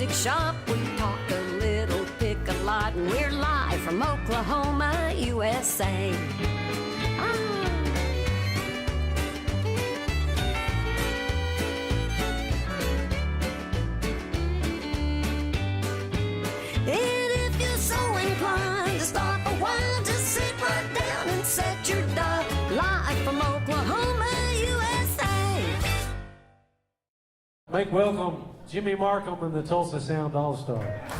music shop. We talk a little, pick a lot, and we're live from Oklahoma, USA. And if you're so inclined to stop a while, just sit right down and set your dial. Live from Oklahoma, USA. Make welcome Jimmy Markham and the Tulsa Sound All-Stars.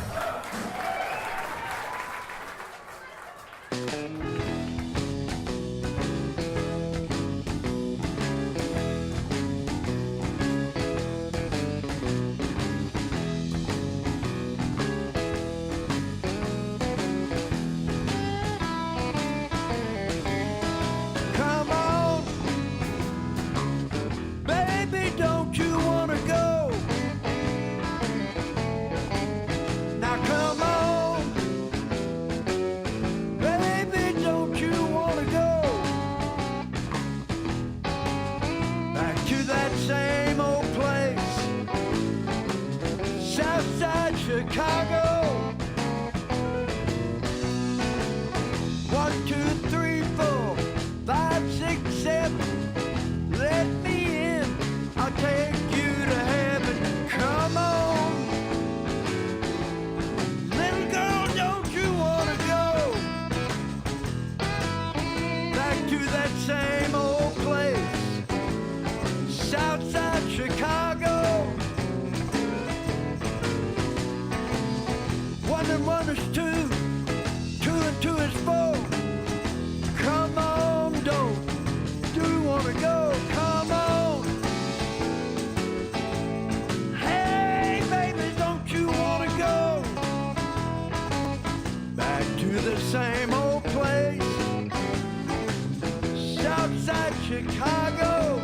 Chicago. 1, 2, 3, 4, 5, 6, 7. Let me in. I'll take you to heaven. Come on, little girl, don't you wanna go back to that same old place, Southside Chicago? One and one is two, 2 and 2 is 4. Come on, don't you wanna go? Come on. Hey, baby, don't you wanna go back to the same old place, Southside Chicago?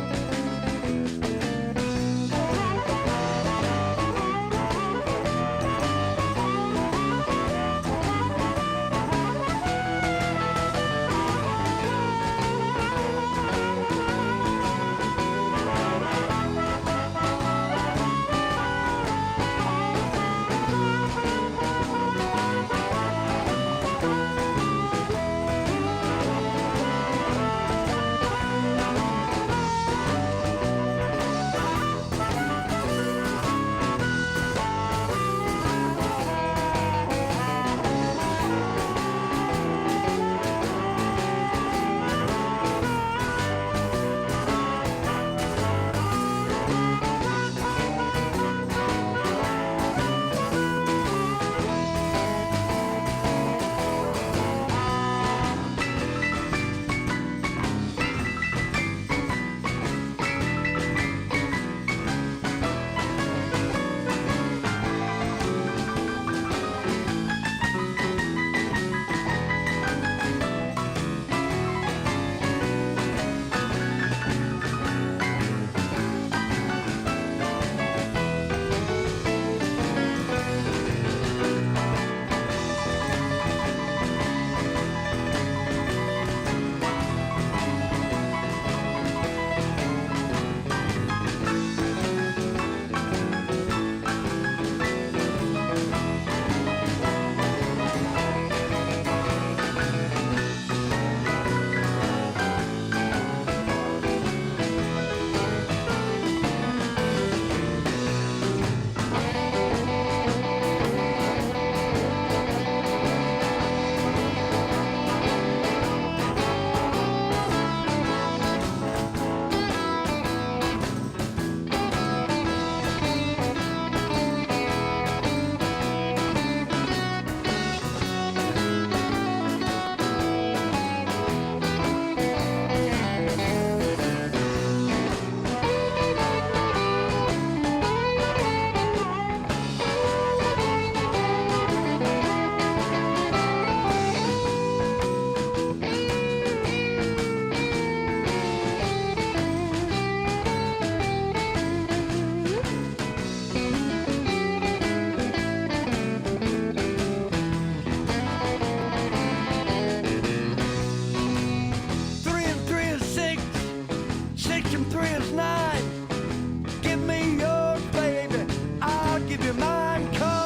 Give me yours, baby, I'll give you mine. Come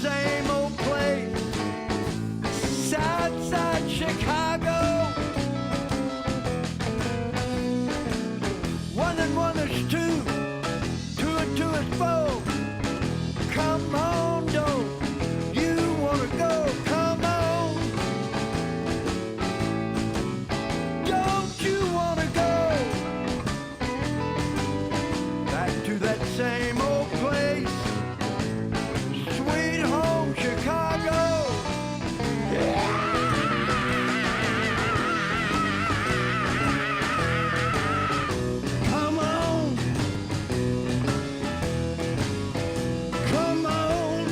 same old place, Southside Chicago. 1 and 1 is 2, 2 and 2 is 4. Come on, don't you wanna go? Come on, don't you wanna go back to that same old place, sweet home Chicago? Come on, come on,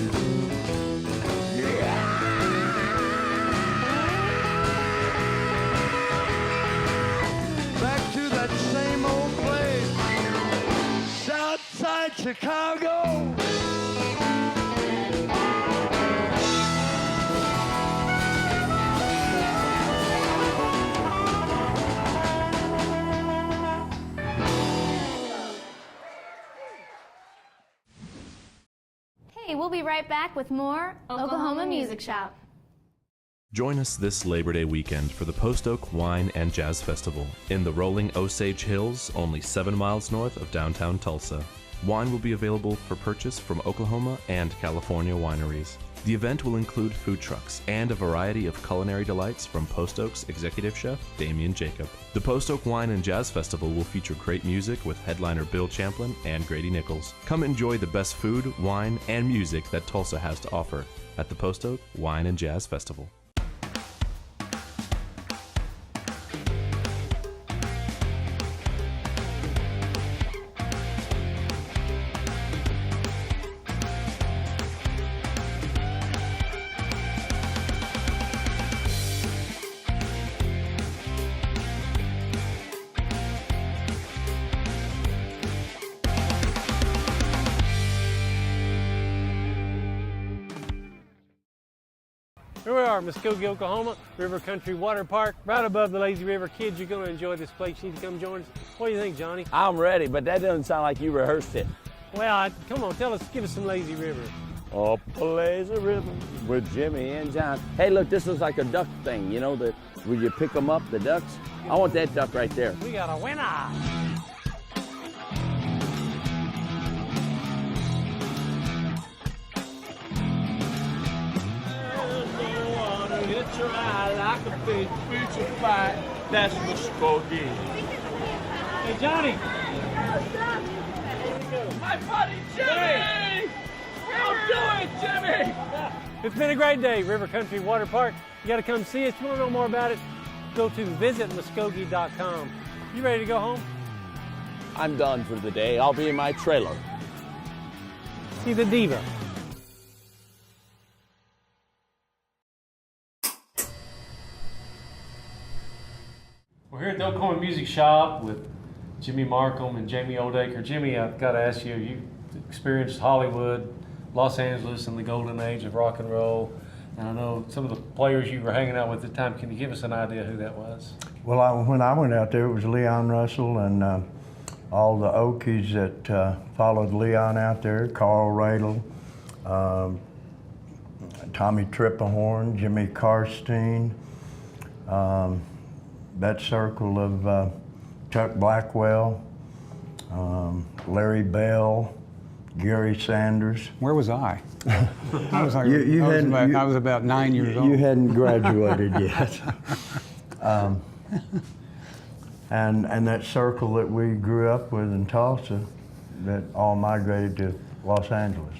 back to that same old place, Southside Chicago. Hey, we'll be right back with more Oklahoma Music Shop. Join us this Labor Day weekend for the Post Oak Wine and Jazz Festival in the rolling Osage Hills, only 7 miles north of downtown Tulsa. Wine will be available for purchase from Oklahoma and California wineries. The event will include food trucks and a variety of culinary delights from Post Oak's executive chef, Damian Jacob. The Post Oak Wine and Jazz Festival will feature great music with headliner Bill Champlin and Grady Nichols. Come enjoy the best food, wine, and music that Tulsa has to offer at the Post Oak Wine and Jazz Festival. Here we are, Muskogee, Oklahoma, River Country Water Park, right above the Lazy River. Kids, you're going to enjoy this place. You need to come join us. What do you think, Johnny? I'm ready, but that doesn't sound like you rehearsed it. Well, come on, give us some Lazy River. Up the lazy river with Jimmy and John. Hey, look, this is like a duck thing, you know, where you pick them up, the ducks. I want that duck right there. We got a winner. It's your eye like a fish, future fight. That's Muskogee. Hey, Johnny. My buddy Jimmy! I'll do it, Jimmy! It's been a great day, River Country Water Park. You got to come see us. If you want to know more about it, go to visitmuskogee.com. You ready to go home? I'm done for the day. I'll be in my trailer. See the diva. We're here at the Oklahoma Music Shop with Jimmy Markham and Jamie Oldacre. Jimmy, I've got to ask you, you experienced Hollywood, Los Angeles, and the golden age of rock and roll. And I know some of the players you were hanging out with at the time. Can you give us an idea who that was? Well, when I went out there, it was Leon Russell and all the Okies that followed Leon out there, Carl Radle, Tommy Tripplehorn, Jimmy Karstein, that circle of Chuck Blackwell, Larry Bell, Gary Sanders. Where was I? I was, like, I was about 9 years old. You hadn't graduated yet. And that circle that we grew up with in Tulsa that all migrated to Los Angeles.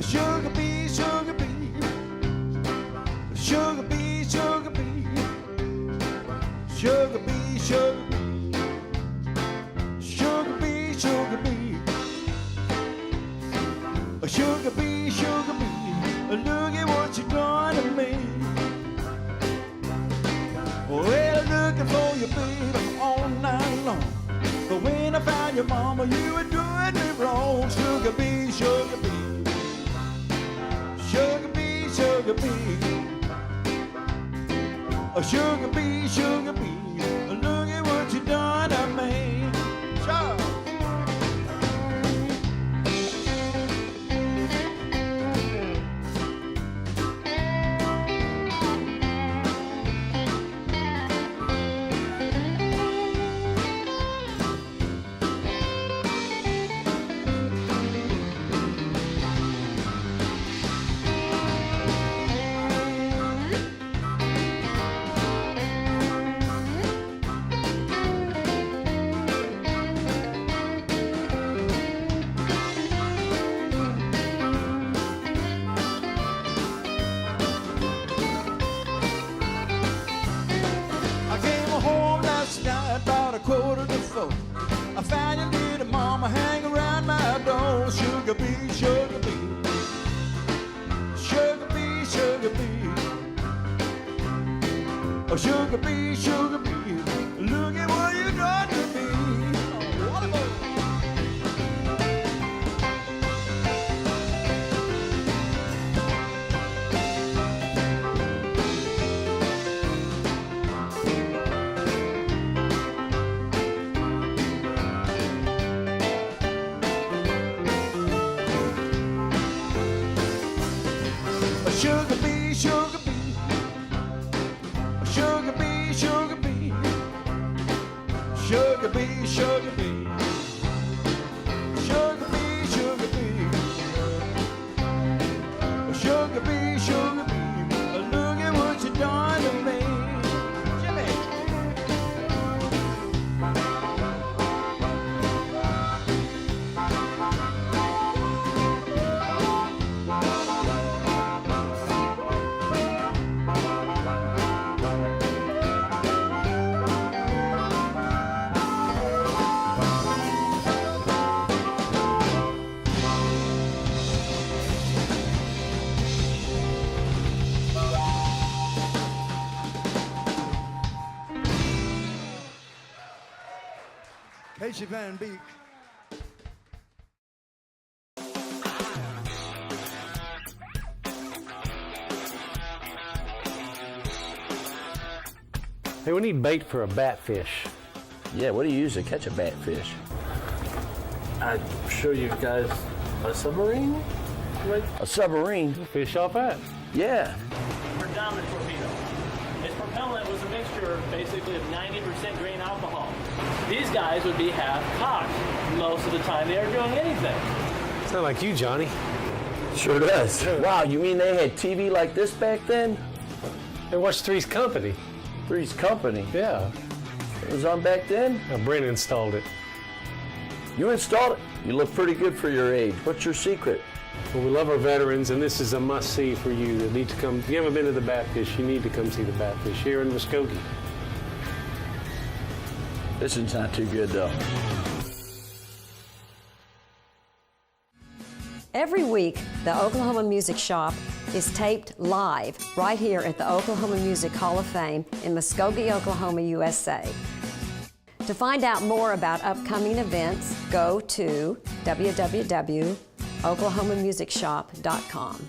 Sugar bee, sugar bee, sugar bee, sugar bee, sugar bee, sugar bee, sugar bee, sugar bee, sugar bee, sugar bee, look at what you're doing to me. Well, looking for you, baby, all night long. But when I found your mama, you were doing me wrong. Sugar bee, sugar bee. Sugar bee, sugar sugar bee. A sugar bee, sugar bee. Look at what you done to me. Sure. I found your little mama hang around my door. Sugar bee, sugar bee. Sugar bee, sugar bee. Oh, sugar bee, sugar bee. Look at what you done to me. Oh, what a boy. Sugar bee, sugar bee. Sugar bee, sugar bee. Sugar bee, sugar bee. Sugar bee, sugar bee. Sugar bee, sugar bee. Look at what you done to me. Jimmy. Casey Van Beek. Hey, we need bait for a batfish. Yeah, what do you use to catch a batfish? I'm sure you guys a submarine? Like A submarine? Fish off that. Yeah. predominant torpedo. Its propellant was a mixture basically of 90% grain alcohol. These guys would be half cocked most of the time they are doing anything. Sound like you, Johnny. Sure does. Wow, you mean they had TV like this back then? Hey, watch Three's Company. Three's Company? Yeah. It was on back then? Brent installed it. You installed it? You look pretty good for your age. What's your secret? Well, we love our veterans, and this is a must-see for you that need to come. If you haven't been to the Batfish, you need to come see the Batfish here in Muskogee. This is not too good, though. Every week, the Oklahoma Music Shop is taped live right here at the Oklahoma Music Hall of Fame in Muskogee, Oklahoma, USA. To find out more about upcoming events, go to www.oklahomamusicshop.com.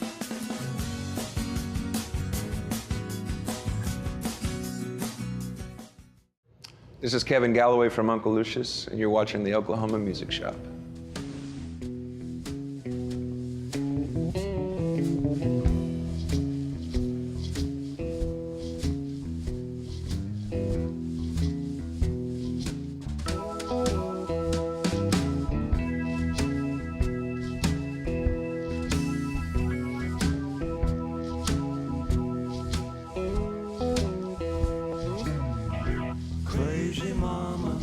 This is Kevin Galloway from Uncle Lucius, and you're watching the Oklahoma Music Shop. Crazy mama,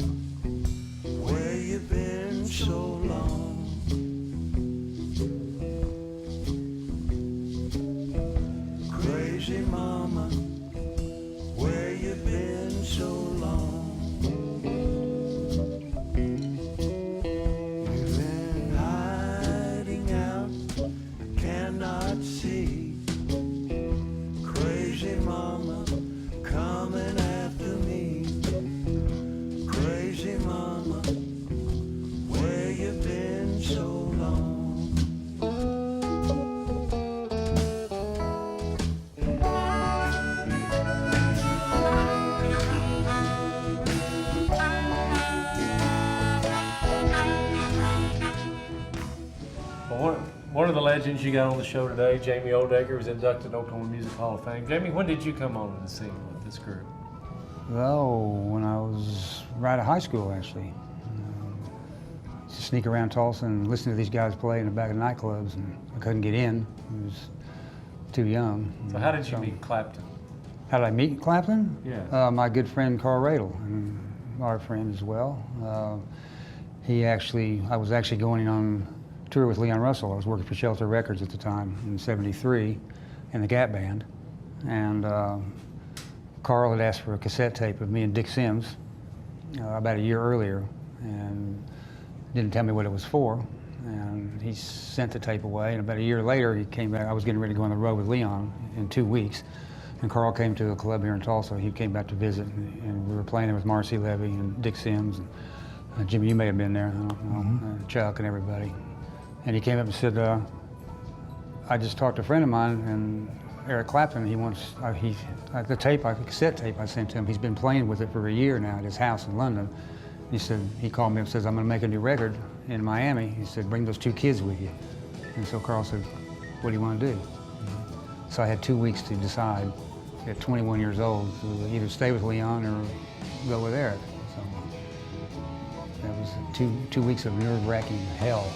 where you been so long? Crazy mama, where you been so long? You've been hiding out, cannot see. Crazy mama, coming after me. Crazy mama, where you been so long? legends you got on the show today. Jamie Oldacre was inducted to Oklahoma Music Hall of Fame. Jamie, when did you come onto the scene with this group? Well, when I was right out of high school, actually. To sneak around Tulsa and listen to these guys play in the back of nightclubs, and I couldn't get in. I was too young. So how did you meet Clapton? How did I meet Clapton? Yeah. My good friend Carl Radel, and our friend as well. I was actually going on tour with Leon Russell. I was working for Shelter Records at the time in '73 in the Gap Band. And Carl had asked for a cassette tape of me and Dick Sims about a year earlier, and didn't tell me what it was for. And he sent the tape away, and about a year later he came back. I was getting ready to go on the road with Leon in 2 weeks, and Carl came to a club here in Tulsa. He came back to visit, and we were playing there with Marcy Levy and Dick Sims, and Jimmy, you may have been there, I don't know, Chuck and everybody. And he came up and said, I just talked to a friend of mine, and Eric Clapton, he wants, the cassette tape I sent to him, he's been playing with it for a year now at his house in London. He said, he called me and says, I'm gonna make a new record in Miami. He said, bring those 2 kids with you. And so Carl said, what do you want to do? So I had 2 weeks to decide at 21 years old to either stay with Leon or go with Eric. So that was 2 weeks of nerve-wracking hell.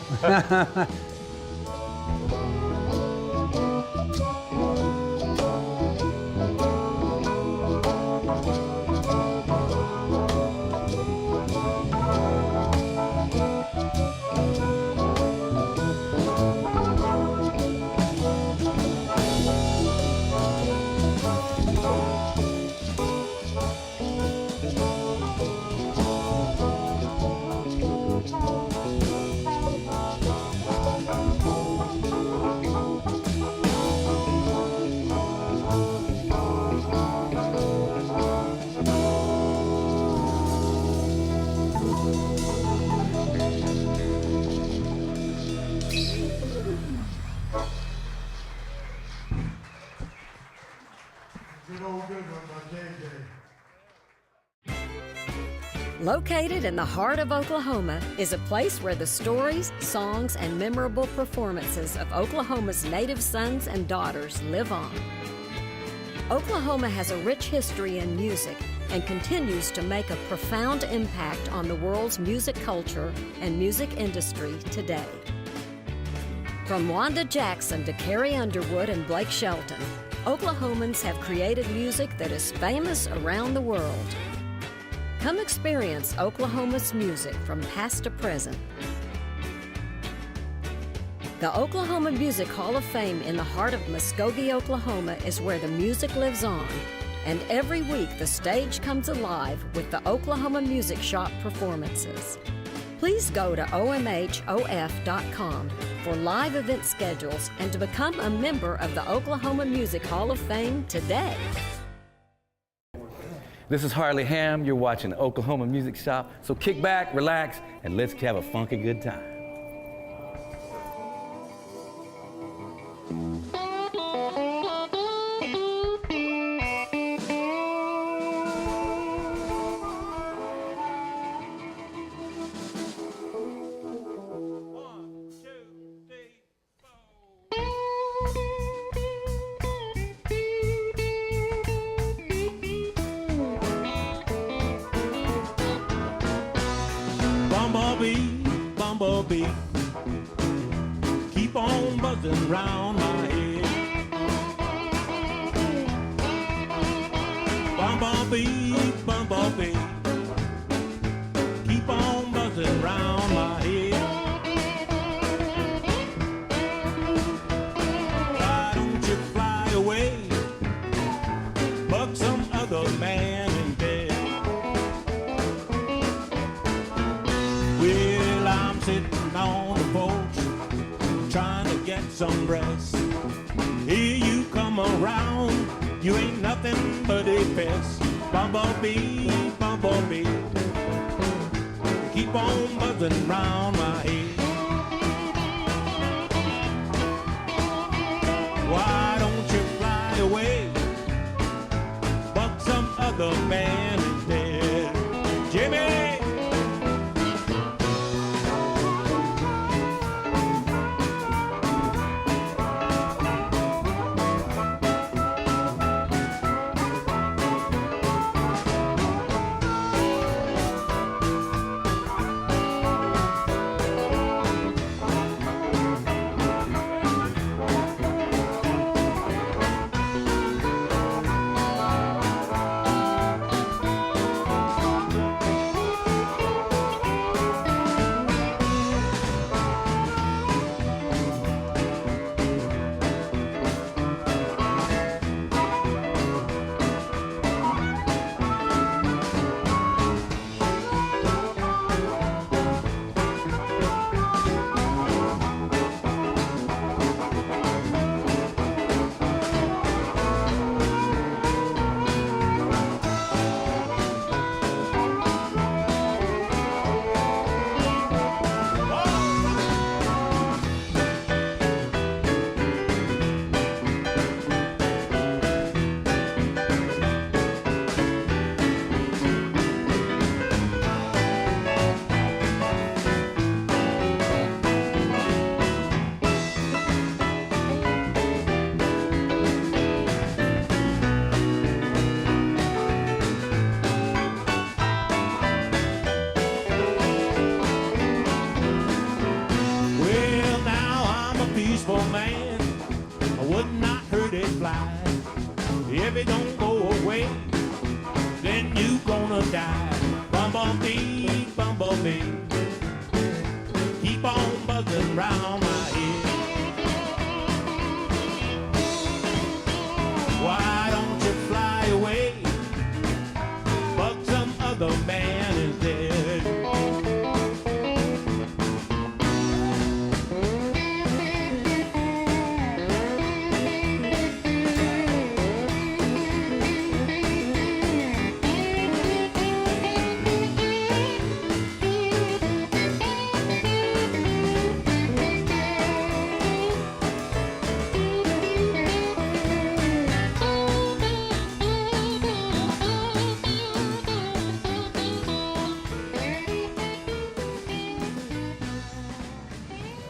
Located in the heart of Oklahoma is a place where the stories, songs, and memorable performances of Oklahoma's native sons and daughters live on. Oklahoma has a rich history in music and continues to make a profound impact on the world's music culture and music industry today. From Wanda Jackson to Carrie Underwood and Blake Shelton, Oklahomans have created music that is famous around the world. Come experience Oklahoma's music from past to present. The Oklahoma Music Hall of Fame in the heart of Muskogee, Oklahoma is where the music lives on, and every week the stage comes alive with the Oklahoma Music Shop performances. Please go to omhof.com for live event schedules and to become a member of the Oklahoma Music Hall of Fame today. This is Harley Ham. You're watching the Oklahoma Music Shop. So kick back, relax, and let's have a funky good time. Bumblebee, keep on buzzing round my head. Bumblebee, bumblebee, keep on buzzing round my head. Why don't you fly away, buck some other man in bed? Well, I'm sitting on the porch, trying to get some rest. Here you come around, you ain't nothing but a pest. Bumblebee, bumblebee, keep on buzzing round my head. Why don't you fly away, buck some other man instead? Jimmy! If it don't go away, then you gonna die. Bumblebee, bumblebee, keep on buzzing round my head. Why don't you fly away? But some other man is dead.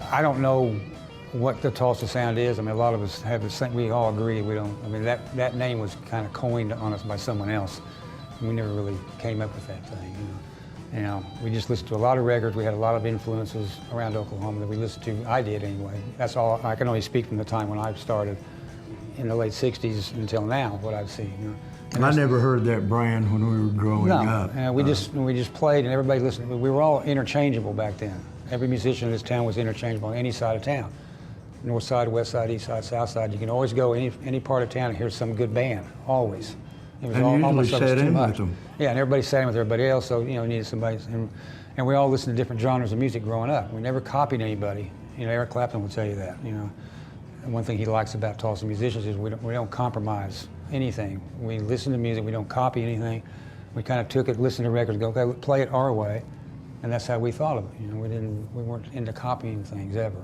I don't know what the Tulsa sound is. I mean, a lot of us have the same, we all agree we don't, I mean, that name was kind of coined on us by someone else. We never really came up with that thing, you know. We just listened to a lot of records. We had a lot of influences around Oklahoma that we listened to. I did anyway. That's all, I can only speak from the time when I started in the late 60s until now, what I've seen. You know. And I never heard that brand when we were growing up. No, we just played and everybody listened. We were all interchangeable back then. Every musician in this town was interchangeable on any side of town. North side, west side, east side, south side. You can always go any part of town and hear some good band, always. It was and almost usually sat in with them. Yeah, and everybody sat in with everybody else, so you know, needed somebody. And we all listened to different genres of music growing up. We never copied anybody. You know, Eric Clapton would tell you that. You know, and one thing he likes about Tulsa musicians is we don't compromise anything. We listen to music. We don't copy anything. We kind of took it, listened to records, go, okay, play it our way. And that's how we thought of it. You know, we weren't into copying things ever.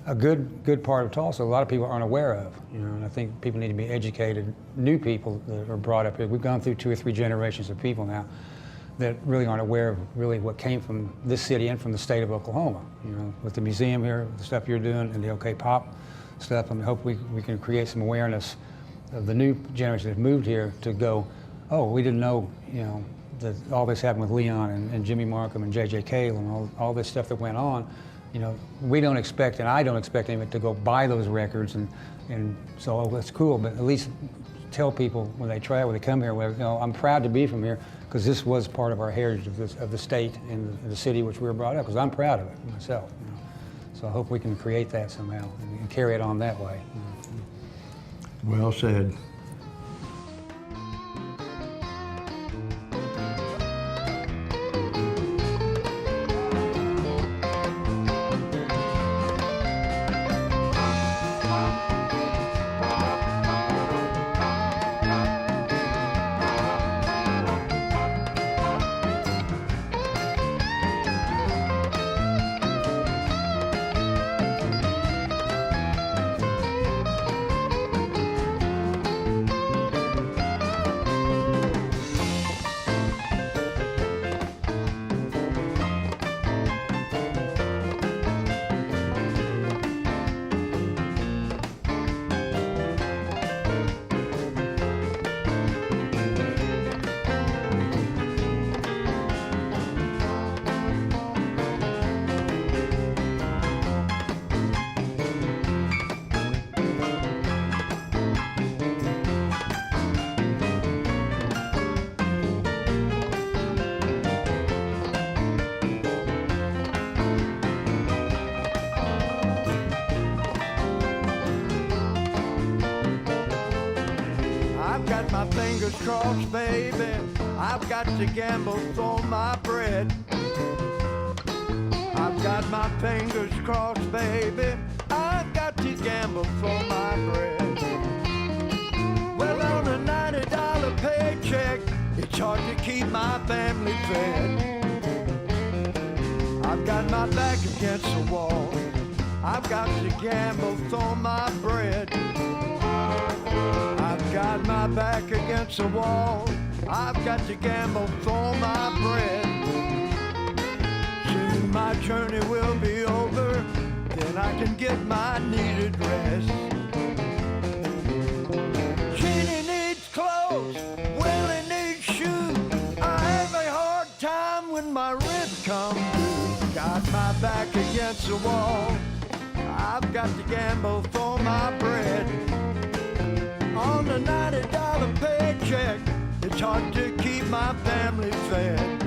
A good part of Tulsa, a lot of people aren't aware of. You know, and I think people need to be educated. New people that are brought up here. We've gone through 2 or 3 generations of people now that really aren't aware of really what came from this city and from the state of Oklahoma. You know, with the museum here, the stuff you're doing, and the OK Pop stuff. I mean, hope we can create some awareness of the new generation that moved here to go, oh, we didn't know, you know, that all this happened with Leon and Jimmy Markham and J.J. Cale and all this stuff that went on. You know, we don't expect, and I don't expect anyone to go buy those records, and so, oh, that's cool, but at least tell people when they travel, when they come here, well, you know, I'm proud to be from here, because this was part of our heritage of the state and the city which we were brought up, because I'm proud of it myself. You know. So I hope we can create that somehow and carry it on that way. Well said. My fingers crossed, baby. I've got to gamble for my bread. I've got my fingers crossed, baby. I've got to gamble for my bread. Well, on a $90 paycheck, it's hard to keep my family fed. I've got my back against the wall. I've got to gamble for my bread. I've got my back against the wall. I've got to gamble for my bread. Soon my journey will be over, then I can get my needed rest. Jeannie needs clothes, Willie needs shoes. I have a hard time when my rent comes due. Got my back against the wall. I've got to gamble for my bread. On the $90 $90 paycheck, it's hard to keep my family fed.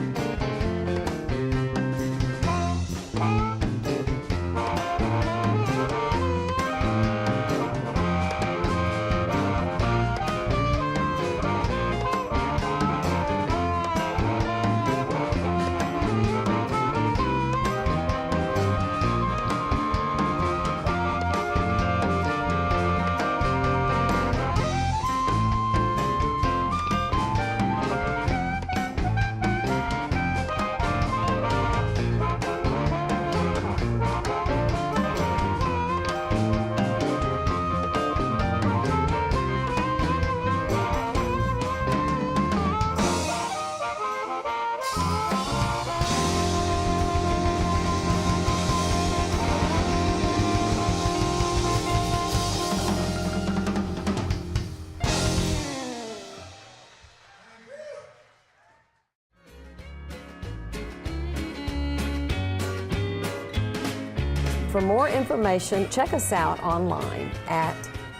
For more information, check us out online at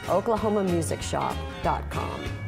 oklahomamusicshop.com.